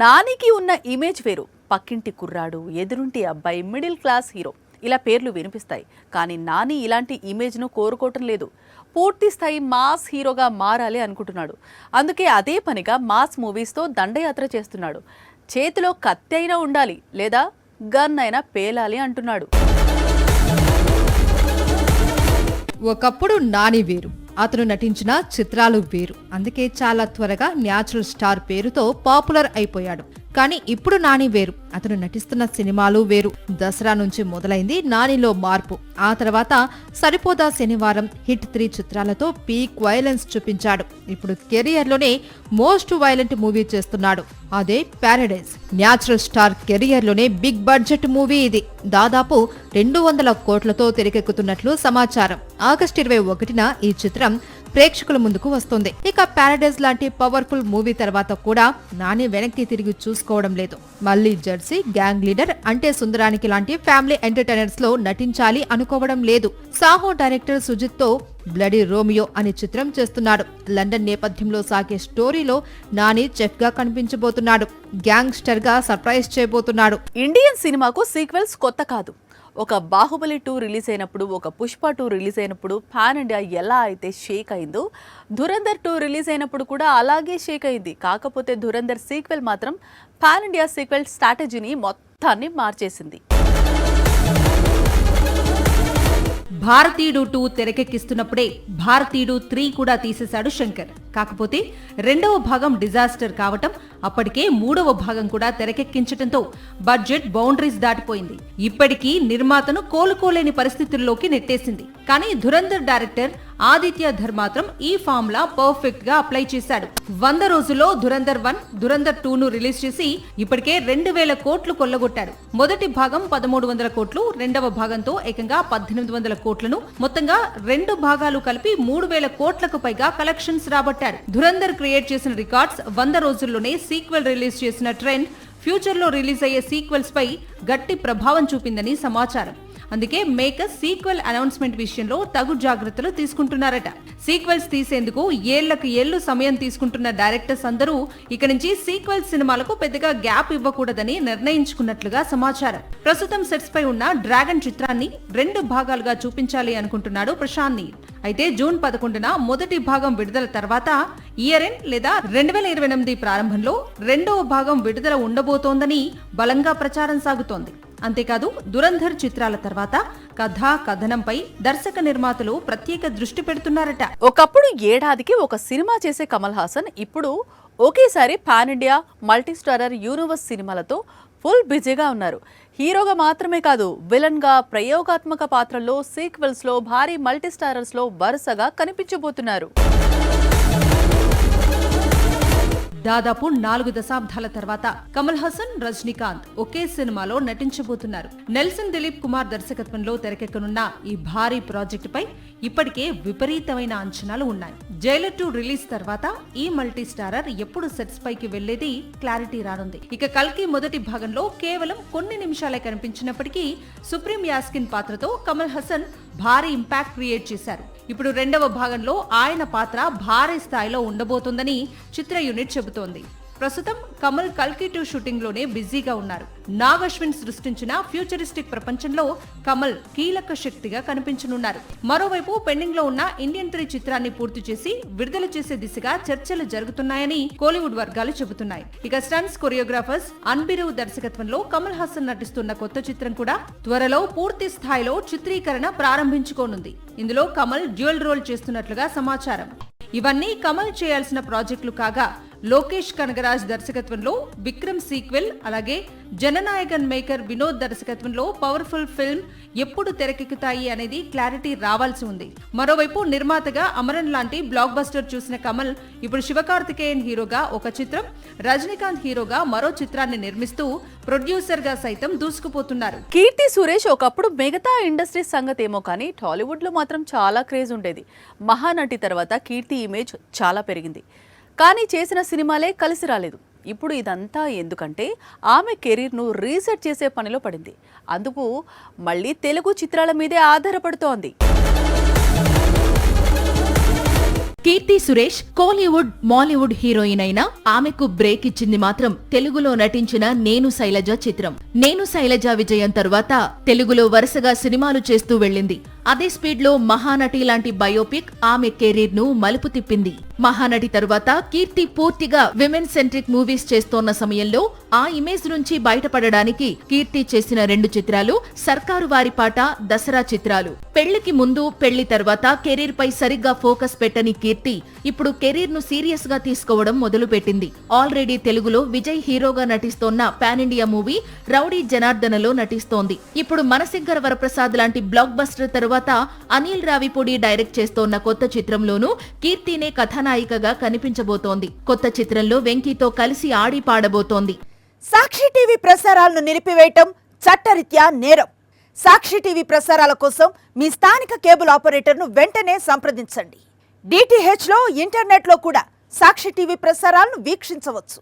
నానికి ఉన్న ఇమేజ్ వేరు. పక్కింటి కుర్రాడు, ఎదురుంటి అబ్బాయి, మిడిల్ క్లాస్ హీరో ఇలా పేర్లు వినిపిస్తాయి. కానీ నాని ఇలాంటి ఇమేజ్ను కోరుకోవటం లేదు. పూర్తి స్థాయి మాస్ హీరోగా మారాలి అనుకుంటున్నాడు. అందుకే అదే పనిగా మాస్ మూవీస్తో దండయాత్ర చేస్తున్నాడు. చేతిలో కత్తి అయినా ఉండాలి, లేదా గన్ అయినా పేలాలి అంటున్నాడు. ఒకప్పుడు నాని వేరు, అతను నటించిన చిత్రాలు వేరు. అందుకే చాలా త్వరగా న్యాచురల్ స్టార్ పేరుతో పాపులర్ అయిపోయాడు. కానీ ఇప్పుడు నాని వేరు, అతను నటిస్తున్న సినిమాలు వేరు. దసరా నుంచి మొదలైంది నానిలో మార్పు. ఆ తర్వాత సరిపోదా శనివారం, హిట్ 3 చిత్రాలతో పీక్ వైలెన్స్ చూపించాడు. ఇప్పుడు కెరియర్ లోనే మోస్ట్ వైలెంట్ మూవీ చేస్తున్నాడు, అదే ప్యారడైజ్. న్యాచురల్ స్టార్ కెరియర్ లోనే బిగ్ బడ్జెట్ మూవీ ఇది. దాదాపు 200 కోట్లతో తెరకెక్కుతున్నట్లు సమాచారం. ఆగస్టు 21న ఈ చిత్రం ప్రేక్షకుల ముందుకు వస్తుంది. ఇక ప్యారడైజ్ లాంటి పవర్ఫుల్ మూవీ తర్వాత కూడా నాని వెనక్కి తిరిగి చూసుకోవడం లేదు. మళ్లీ జెర్సీ, గ్యాంగ్ లీడర్, అంటే సుందరానికి లాంటి ఫ్యామిలీ ఎంటర్టైనర్స్ లో నటించాలి అనుకోవడం లేదు. సాహో డైరెక్టర్ సుజిత్ తో బ్లడీ రోమియో అనే చిత్రం చేస్తున్నాడు. లండన్ నేపథ్యంలో సాగే స్టోరీలో నాని చెఫ్ గా కనిపించబోతున్నాడు. గ్యాంగ్స్టర్ గా సర్ప్రైజ్ చేయబోతున్నాడు. ఇండియన్ సినిమాకు సీక్వెల్స్ కొత్త కాదు. ఒక బాహుబలి 2 రిలీజ్ అయినప్పుడు, ఒక పుష్ప 2 రిలీజ్ అయినప్పుడు పాన్ ఇండియా ఎలా అయితే షేక్ అయిందో, ధురంధర్ 2 రిలీజ్ అయినప్పుడు కూడా అలాగే షేక్ అయింది. కాకపోతే ధురంధర్ సీక్వెల్ మాత్రం పాన్ ఇండియా సీక్వెల్ స్ట్రాటజీని మొత్తాన్ని మార్చేసింది. భారతీయుడు 2 తెరకెక్కిస్తున్నప్పుడే భారతీయుడు 3 కూడా తీసేశాడు శంకర్. కాకపోతే రెండవ భాగం డిజాస్టర్ కావటం, అప్పటికే మూడవ భాగం కూడా తెరకెక్కించటంతో బడ్జెట్ బౌండరీస్ దాటిపోయింది. ఇప్పటికీ నిర్మాతను కోలుకోలేని పరిస్థితుల్లోకి నెట్టేసింది. కానీ ధురంధర్ డైరెక్టర్ ఆదిత్య ధర్ మాత్రం ఈ ఫార్ములా పర్ఫెక్ట్ గా అప్లై చేశాడు. 100 రోజుల్లో ధురంధర్ 1, ధురంధర్ 2ను రిలీజ్ చేసి ఇప్పటికే 2000 కోట్లు కొల్లగొట్టాడు. మొదటి భాగం 1300 కోట్లు, రెండవ భాగంతో ఏకంగా 1800 కోట్లను, మొత్తంగా 2 భాగాలు కలిపి 3000 కోట్లకు పైగా కలెక్షన్స్ రాబట్టాడు. ధురంధర్ క్రియేట్ చేసిన రికార్డ్స్, 100 రోజుల్లోనే సీక్వెల్ రిలీజ్ చేసిన ట్రెండ్ ఫ్యూచర్ లో రిలీజ్ అయ్యే సీక్వెల్స్ పై గట్టి ప్రభావం చూపిందని సమాచారం. అందుకే మేకర్స్ సీక్వెల్ అనౌన్స్మెంట్ విషయంలో తగు జాగ్రత్తలు తీసుకుంటున్నారట. సీక్వెల్స్ తీసేందుకు ఏళ్లకు ఏళ్లు సమయం తీసుకుంటున్న డైరెక్టర్స్ అందరూ ఇక నుంచి సీక్వెల్ సినిమాలకు పెద్దగా గ్యాప్ ఇవ్వకూడదని నిర్ణయించుకున్నట్లుగా సమాచారం. ప్రస్తుతం సెట్స్ పై ఉన్న డ్రాగన్ చిత్రాన్ని 2 భాగాలుగా చూపించాలి అనుకుంటున్నాడు ప్రశాంత్ నీల్. అయితే జూన్ 11న మొదటి భాగం విడుదల తర్వాత ఇయర్ ఎండ్ లేదా 2028 ప్రారంభంలో రెండవ భాగం విడుదల ఉండబోతోందని బలంగా ప్రచారం సాగుతోంది. అంతేకాదు ధురంధర్ చిత్రాల తర్వాత కథా కథనంపై దర్శక నిర్మాతలు ప్రత్యేక దృష్టి పెడుతున్నారట. ఒకప్పుడు ఏడాదికి ఒక సినిమా చేసే కమల్ హాసన్ ఇప్పుడు ఒకేసారి pan India multi starrer universe సినిమాలతో ఫుల్ బిజీగా ఉన్నారు. హీరోగా మాత్రమే కాదు, విలన్ గా, ప్రయోగాత్మక పాత్రల్లో, సీక్వెల్స్ లో, భారీ మల్టీ స్టారర్స్ లో వరుసగా కనిపించబోతున్నారు. దాదాపు 4 దశాబ్దాల తర్వాత కమల్ హాసన్, రజనీకాంత్ ఒకే సినిమాలో నటించబోతున్నారు. నెల్సన్ దిలీప్ కుమార్ దర్శకత్వంలో తెరకెక్కనున్న ఈ భారీ ప్రాజెక్టు పై ఇప్పటికే విపరీతమైన అంచనాలు ఉన్నాయి. జైలర్ 2 రిలీజ్ తర్వాత ఈ మల్టీ స్టారర్ ఎప్పుడు సెట్స్ పైకి వెళ్లేది క్లారిటీ రానుంది. ఇక కల్కి మొదటి భాగంలో కేవలం కొన్ని నిమిషాలే కనిపించినప్పటికీ సుప్రీం యాస్కిన్ పాత్రతో కమల్ హాసన్ భారీ ఇంపాక్ట్ క్రియేట్ చేశారు. ఇప్పుడు రెండవ భాగంలో ఆయన పాత్ర భారీ స్థాయిలో ఉండబోతోందని చిత్ర యూనిట్ చెబుతోంది. ప్రస్తుతం కమల్ కల్కి 2 షూటింగ్ లోనే బిజీగా ఉన్నారు. నాగ్ అశ్విన్ సృష్టించిన ఫ్యూచరిస్టిక్ ప్రపంచంలో కమల్ కీలక శక్తిగా కనిపించనున్నారు. మరోవైపు పెండింగ్ లో ఉన్న ఇండియన్ 3 చిత్రాన్ని పూర్తి చేసి విడుదల చేసే దిశగా చర్చలు జరుగుతున్నాయని కోలీవుడ్ వర్గాలు చెబుతున్నాయి. ఇక స్టంట్స్ కొరియోగ్రాఫర్స్ అన్బిరు దర్శకత్వంలో కమల్ హాసన్ నటిస్తున్న కొత్త చిత్రం కూడా త్వరలో పూర్తి స్థాయిలో చిత్రీకరణ ప్రారంభించుకోనుంది. ఇందులో కమల్ డ్యూయల్ రోల్ చేస్తున్నట్లుగా సమాచారం. ఇవన్నీ కమల్ చేయాల్సిన ప్రాజెక్టులు కాగా, లోకేష్ కనగరాజ్ దర్శకత్వంలో విక్రమ్ సీక్వెల్, అలాగే జననాయకన్ మేకర్ వినోద్ దర్శకత్వంలో పవర్ఫుల్ ఫిల్మ్ ఎప్పుడు తెరకెక్కుతాయి అనేది క్లారిటీ రావాల్సి ఉంది. మరోవైపు నిర్మాతగా అమరన్ లాంటి బ్లాక్ బస్టర్ చూసిన కమల్ ఇప్పుడు శివకార్తికేయన్ హీరోగా ఒక చిత్రం, రజనీకాంత్ హీరోగా మరో చిత్రాన్ని నిర్మిస్తూ ప్రొడ్యూసర్ గా సైతం దూసుకుపోతున్నారు. కీర్తి సురేష్ ఒకప్పుడు మిగతా ఇండస్ట్రీ సంగతి ఏమో కానీ టాలీవుడ్ లో మాత్రం చాలా క్రేజ్ ఉండేది. మహానటి తర్వాత కీర్తి ఇమేజ్ చాలా పెరిగింది. కానీ చేసిన సినిమాలే కలిసి రాలేదు. ఇప్పుడు ఇదంతా ఎందుకంటే ఆమె కెరీర్ను రీసెట్ చేసే పనిలో పడింది. అందుకు మళ్ళీ తెలుగు చిత్రాల మీదే ఆధారపడుతోంది. కీర్తి సురేష్ కోలీవుడ్ మాలీవుడ్ హీరోయిన్ అయినా ఆమెకు బ్రేక్ ఇచ్చింది మాత్రం తెలుగులో నటించిన నేను శైలజ చిత్రం. నేను శైలజ విజయం తరువాత తెలుగులో వరుసగా సినిమాలు చేస్తూ వెళ్ళింది. అదే స్పీడ్ లో మహానటి లాంటి బయోపిక్ ఆమె కెరీర్ ను మలుపు తిప్పింది. మహానటి తరువాత కీర్తి పూర్తిగా విమెన్ సెంట్రిక్ మూవీస్ చేస్తోన్న సమయంలో ఆ ఇమేజ్ నుంచి బయటపడడానికి కీర్తి చేసిన 2 చిత్రాలు సర్కారు వారి పాట, దసరా చిత్రాలు. పెళ్లికి ముందు పెళ్లి తర్వాత కెరీర్ పై సరిగ్గా ఫోకస్ పెట్టని కీర్తి ఇప్పుడు కెరీర్ ను సీరియస్ గా తీసుకోవడం మొదలుపెట్టింది. ఆల్రెడీ తెలుగులో విజయ్ హీరోగా నటిస్తోన్న పాన్ ఇండియా మూవీ రౌడీ జనార్దనలో నటిస్తోంది. ఇప్పుడు మనశంకర వరప్రసాద్ లాంటి బ్లాక్ బస్టర్ తరువాత అనిల్ రావిపూడి డైరెక్ట్ చేస్తోన్న కొత్త చిత్రంలోనూ కీర్తినే కథానాయికగా కనిపించబోతోంది. కొత్త చిత్రంలో వెంకీతో కలిసి ఆడి పాడబోతోంది. సాక్షి టీవీ ప్రసారాలను నిలిపివేయటం చట్టరీత్యా నేరం. సాక్షి టీవీ ప్రసారాల కోసం మీ స్థానిక కేబుల్ ఆపరేటర్ను వెంటనే సంప్రదించండి. DTH లో ఇంటర్నెట్లో కూడా సాక్షి టీవీ ప్రసారాలను వీక్షించవచ్చు.